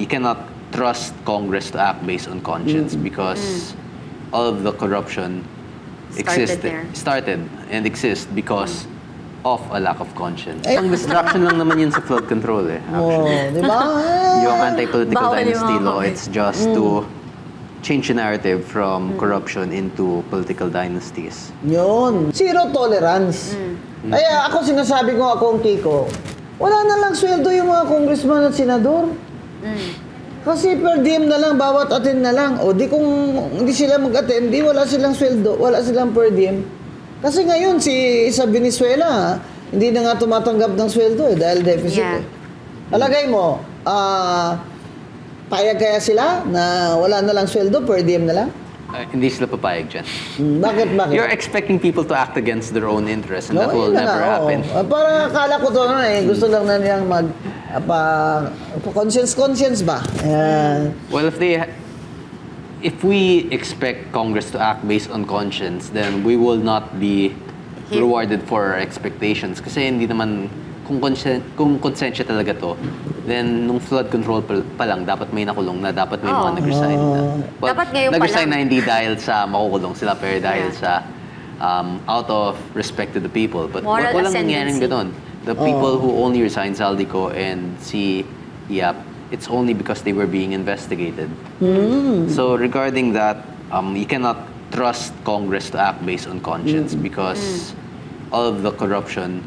you cannot trust Congress to act based on conscience because all of the corruption started and exists because of a lack of conscience. Ang distraction lang naman yun sa flood control actually. Di ba? Yung anti-political Bawal yung dynasty mga law, comment. it's just to change the narrative from corruption into political dynasties. Yun. Zero tolerance. Kaya ako sinasabi ko akong Kiko, wala na lang sweldo yung mga congressman at senador. Kasi per diem na lang, bawat attend na lang. O di kung hindi sila mag-attend, di wala silang sweldo, wala silang per diem. Kasi ngayon, sa Venezuela, hindi na nga tumatanggap ng sweldo dahil deficit. Alagay mo, payag kaya sila na wala na lang sweldo, per diem na lang? Hindi sila papayag dyan. Bakit? You're expecting people to act against their own interests and that will never happen. Para akala ko to, gusto lang na niyang conscience ba? Well, if we expect Congress to act based on conscience, then we will not be rewarded for our expectations. Kasi hindi naman, kung konsensya talaga to, then nung flood control pa lang, dapat may nakulong na, dapat may mga nag-resign na. But dapat ngayon pa nag-resign lang. na hindi dahil sa makukulong sila, pero dahil sa out of respect to the people. But Moral walang ascendancy. nangyaring ganon. The people who only resign Saldico and si Yap, it's only because they were being investigated. So regarding that, you cannot trust Congress to act based on conscience because all of the corruption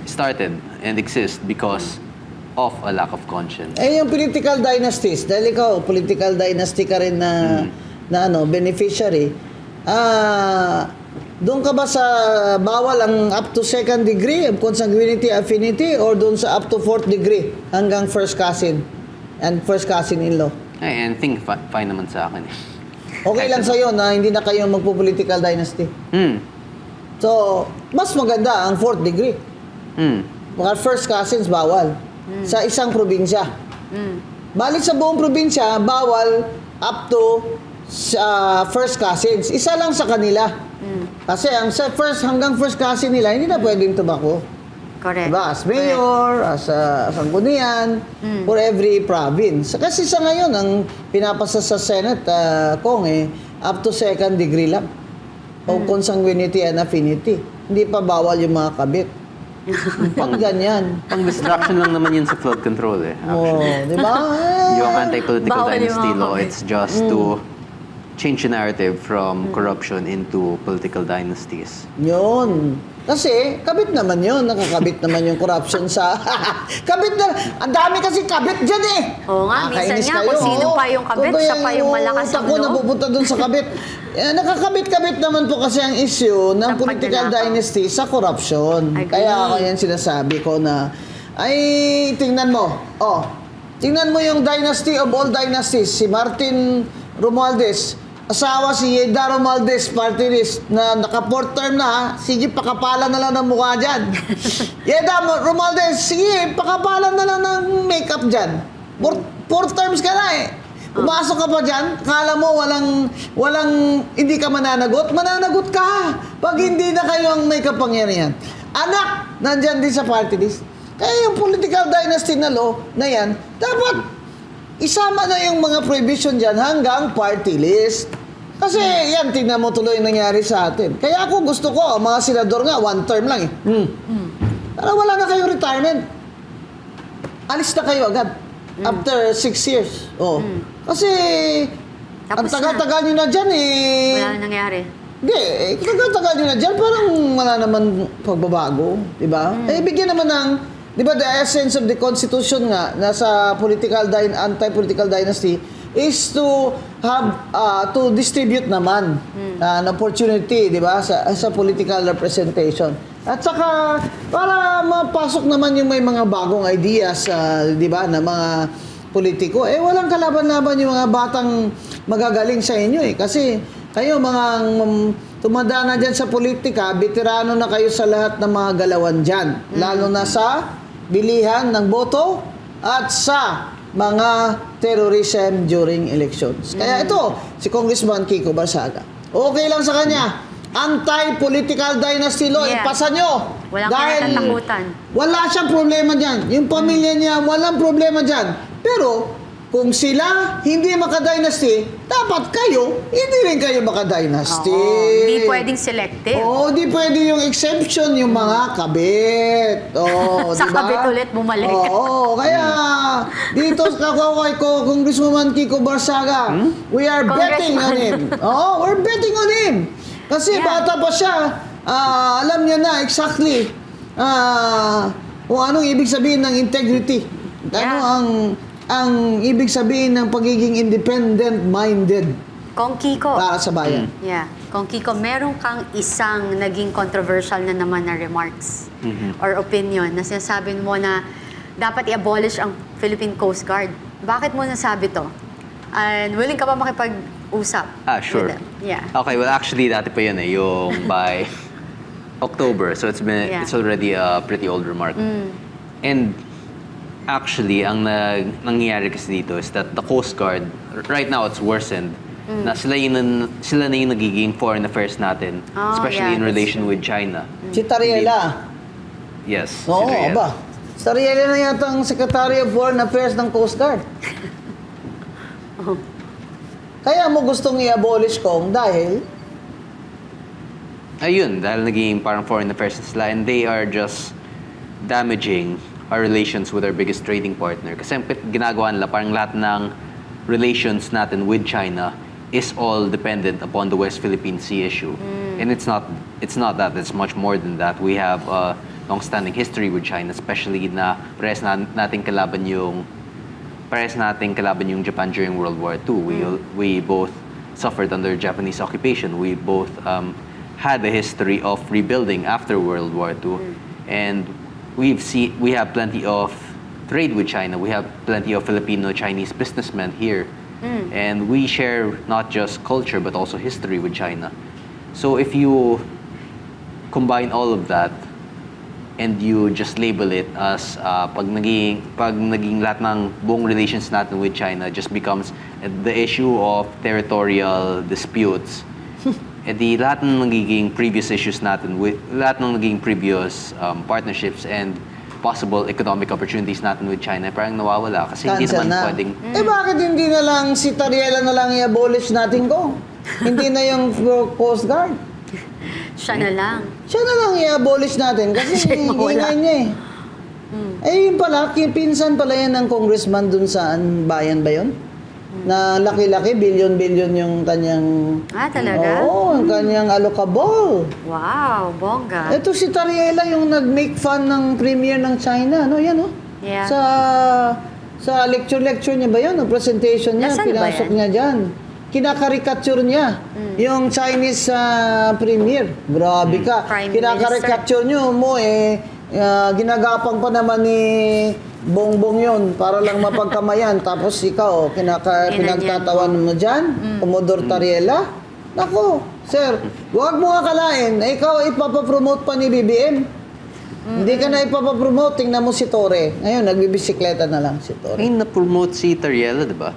started and exists because of a lack of conscience. Yung political dynasties, dahil ikaw, political dynasty ka rin na beneficiary, doon ka ba sa bawal ang up to second degree of consanguinity affinity or doon sa up to fourth degree hanggang first cousin and first cousin-in-law? I think fine naman sa akin. Okay lang sa'yo na hindi na kayo magpo-political dynasty. So, mas maganda ang fourth degree. Mga first cousins, bawal. Sa isang probinsya. Balik sa buong probinsya, bawal up to first cousins. Isa lang sa kanila. Kasi ang hanggang first cousin nila, hindi na pwedeng tobacco. Correct. Diba? As mayor, as sanggunian, for every province. Kasi sa ngayon, ang pinapasa sa Senate, up to second degree lang. O consanguinity and affinity. Hindi pa bawal yung mga kabit. Pag ganyan. Pang distraction lang naman yun sa flood control actually. Di ba? Yung anti-political Bawal yung dynasty mga law, comment. it's just to change the narrative from corruption into political dynasties. Yun. Kasi, kabit naman yun. Nakakabit naman yung corruption sa... kabit na... Ang dami kasi kabit dyan Oo nga, minsan Nakakainis nga, kayo. kung sino pa yung kabit, siya pa yung malakas ang Ako loob. napupunta dun sa kabit. Nakakabit-kabit naman po kasi ang issue ng Sa political pagnanakaw. dynasty sa corruption. Agree. Kaya ako yan sinasabi ko na, tingnan mo. Tingnan mo yung dynasty of all dynasties. Si Martin Romualdez, asawa si Yeda Romualdez, party list, na naka-fourth term na, sige, pakapalan na lang ng mukha dyan. Yeda Romualdez, sige, pakapalan na lang ng makeup dyan. Fourth terms ka na Pumasok ka pa dyan, kala mo hindi ka mananagot? Mananagot ka pag hindi na kayo ang may kapangyarihan. Anak, nandyan din sa party list. Kaya yung political dynasty na law na yan, dapat isama na yung mga prohibition dyan hanggang party list. Kasi yan, tingnan mo tuloy yung nangyari sa atin. Kaya ako gusto ko, mga senador nga, one term lang Para wala na kayong retirement. Alis na kayo agad. After 6 years. Kasi, ang Tapos tagal-tagal nyo na dyan Wala na nangyari. Hindi, tagal-tagal nyo na dyan, parang wala naman pagbabago. Diba? Bigyan naman ng, di ba, the essence of the Constitution nga, nasa anti-political dynasty, is to have, to distribute naman an opportunity, di ba, sa political representation. At saka, para mapasok naman yung may mga bagong ideas, di ba, na mga politiko, walang kalaban-laban yung mga batang magagaling sa inyo Kasi, kayo mga tumanda na dyan sa politika, veterano na kayo sa lahat ng mga galawan dyan. Lalo na sa bilihan ng boto at sa mga terrorism during elections. Kaya ito, si Congressman Kiko Barsaga. Okay lang sa kanya. Anti-political dynasty law, ipasa nyo. Walang Dahil kinatatakutan. wala siyang problema dyan. Yung pamilya niya, walang problema dyan. Pero, kung sila hindi maka-dynasty, dapat kayo, hindi rin kayo maka-dynasty. Oo, hindi pwedeng selective. Oo, di pwede yung exemption, yung mga kabit. Oo, Sa diba? kabit ulit bumalik. Oo, kaya dito sa kay ko, Congresswoman Kiko Barsaga, we are betting on him. Oo, we're betting on him. Kasi Yeah. bata pa siya, alam niya na exactly kung anong ibig sabihin ng integrity. Ano Yeah. ang ibig sabihin ng pagiging independent-minded Kung Kiko, para sa bayan. yeah. Kung Kiko, meron kang isang naging controversial na naman na remarks or opinion na sinasabi mo na dapat i-abolish ang Philippine Coast Guard. Bakit mo nasabi to? And willing ka ba makipag-usap? Sure. with them? Yeah. Okay, well actually dati pa yun yung by October. So it's already a pretty old remark. And actually, ang nangyayari kasi dito is that the Coast Guard, right now it's worsened, na sila na yung nagiging foreign affairs natin, especially in that's relation with China. Si Tariela. Yes. si Oo, Riyadh. ba? Si Tariela na yata ang Secretary of Foreign Affairs ng Coast Guard. Kaya mo gustong i-abolish kong dahil Ayun, dahil naging parang foreign affairs na sila and they are just damaging our relations with our biggest trading partner. Kasi ang ginagawa nila, parang lahat ng relations natin with China is all dependent upon the West Philippine Sea issue. And it's not that, it's much more than that. We have a long-standing history with China, especially na parehas nating kalaban yung Japan during World War II. We both suffered under Japanese occupation. We both had a history of rebuilding after World War II. And we have plenty of trade with China. We have plenty of Filipino-Chinese businessmen here. And we share not just culture but also history with China. So if you combine all of that and you just label it as pag naging lahat ng buong relations natin with China just becomes the issue of territorial disputes, edi lahat ng nagiging previous issues natin, lahat ng naging previous partnerships and possible economic opportunities natin with China, parang nawawala. Kasi hindi cancel naman na. pwedeng... Eh bakit hindi na lang si Tariela na lang i-abolish natin ko? Hindi na yung Coast Guard. Siya na lang. Siya na lang i-abolish natin kasi Siya mawala. ingay niya eh. Eh yun pala, pinsan pala yan ng congressman dun sa bayan ba yun? Na laki-laki, bilyon-bilyon yung kanyang... Talaga? Oo, yung kanyang allocable. Wow, bongga. Ito si Tariela yung nag-make fun ng premier ng China. Ano yan, oh? Yeah. Sa lecture niya ba yun? O presentation niya, Nasaan ba pinasok yan? niya dyan. Kinakarikature niya. Yung Chinese premier. Grabe ka. Prime Kinakarikature niyo mo ginagapang pa naman ni Bongbong yun para lang mapagkamayan. Tapos ikaw, pinagtatawan mo dyan, Commodore Tariela. Nako, sir, huwag mo akalain na ikaw ipapapromote pa ni BBM. Hindi ka na ipapapromote. Tingnan mo si Torre. Ngayon, nagbibisikleta na lang si Torre. Ay, na-promote si Tariela, di ba?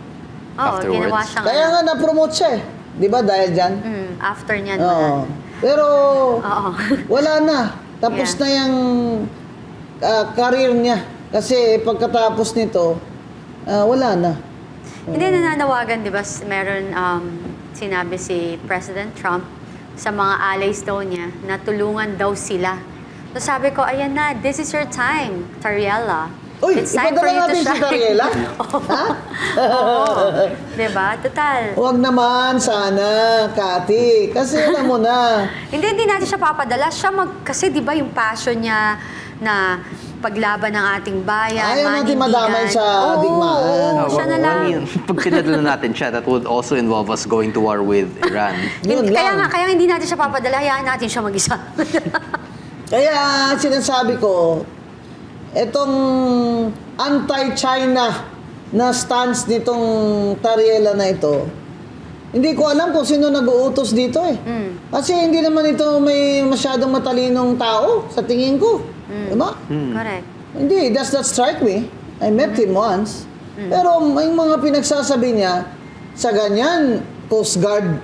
Oo, ginawa siyang... Kaya nga na-promote siya eh. Di ba dahil dyan? After niyan, Oo. wala. Pero Oo. wala na. Tapos na yung career niya. Kasi pagkatapos nito, wala na. Hindi nananawagan, di ba, meron sinabi si President Trump sa mga allies daw niya na tulungan daw sila. So sabi ko, ayan na, this is your time, Tariela. Uy, It's time for you ipadala to natin si shine. Tariela? Ha? Oo. Diba? Total. Huwag naman, sana, Kati. Kasi alam mo na. Hindi natin siya papadala. Kasi di ba yung passion niya na paglaban ng ating bayan, Ayaw natin manindigan. madamay sa digmaan. Oo, siya na lang. Pag pinadala natin siya, that would also involve us going to war with Iran. Yun lang. Kaya hindi natin siya papadala, hayaan natin siya mag-isa. Kaya sinasabi ko, itong anti-China na stance nitong Tariela na ito, hindi ko alam kung sino nag-uutos dito eh. Kasi hindi naman ito may masyadong matalinong tao sa tingin ko. Diba? Correct. Hindi, does not strike me. I met him once. Pero may mga pinagsasabi niya, sa ganyan, Coast Guard,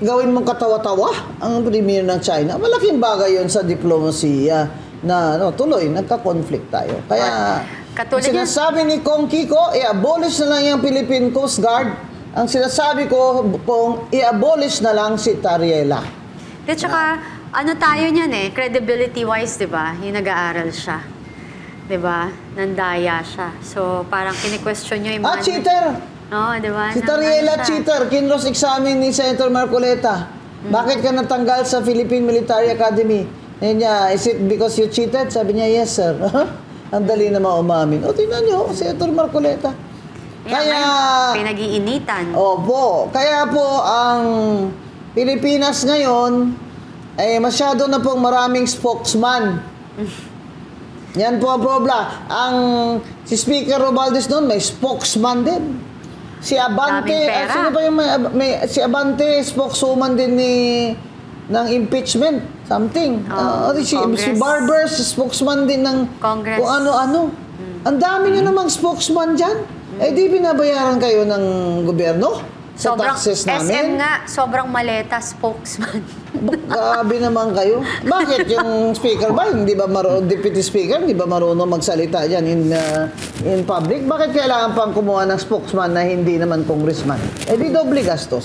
gawin mong katawa-tawa ang premier ng China. Malaking bagay yon sa diplomasiya. na tuloy, nagka-conflict tayo. Kaya, Katulad ang sinasabi ni Kong Kiko, i-abolish na lang yung Philippine Coast Guard. Ang sinasabi ko, Kong, i-abolish na lang si Tariela. At saka, ano tayo niyan credibility-wise, di ba? Yung nag-aaral siya. Di ba? Nandaya siya. So, parang kini-question nyo yung mga... Cheater! Oo, di ba? Si Tariela, cheater. Kinross examine ni Senator Marcoleta. Bakit ka natanggal sa Philippine Military Academy? Ngayon niya, is it because you cheated? Sabi niya, yes, sir. Ang dali naman umamin. O, tingnan niyo, Senator Marcoleta. Kaya... Pinag-iinitan. Opo. Kaya po, ang Pilipinas ngayon, ay masyado na pong maraming spokesman. Yan po ang problema. Si Speaker Romualdez noon, may spokesman din. Si Abante, Daming pera. sino pa yung si Abante, spokeswoman din ng impeachment, something. Si Congress. Barber, spokesman din ng Congress. kung ano-ano. Ang dami nyo namang spokesman dyan. Eh di binabayaran kayo ng gobyerno sa taxes namin. SM nga, sobrang maleta, spokesman. Grabe naman kayo. Bakit yung speaker ba, hindi ba deputy speaker, hindi ba marunong magsalita dyan in public? Bakit kailangan pang kumuha ng spokesman na hindi naman congressman? Eh di doble gastos.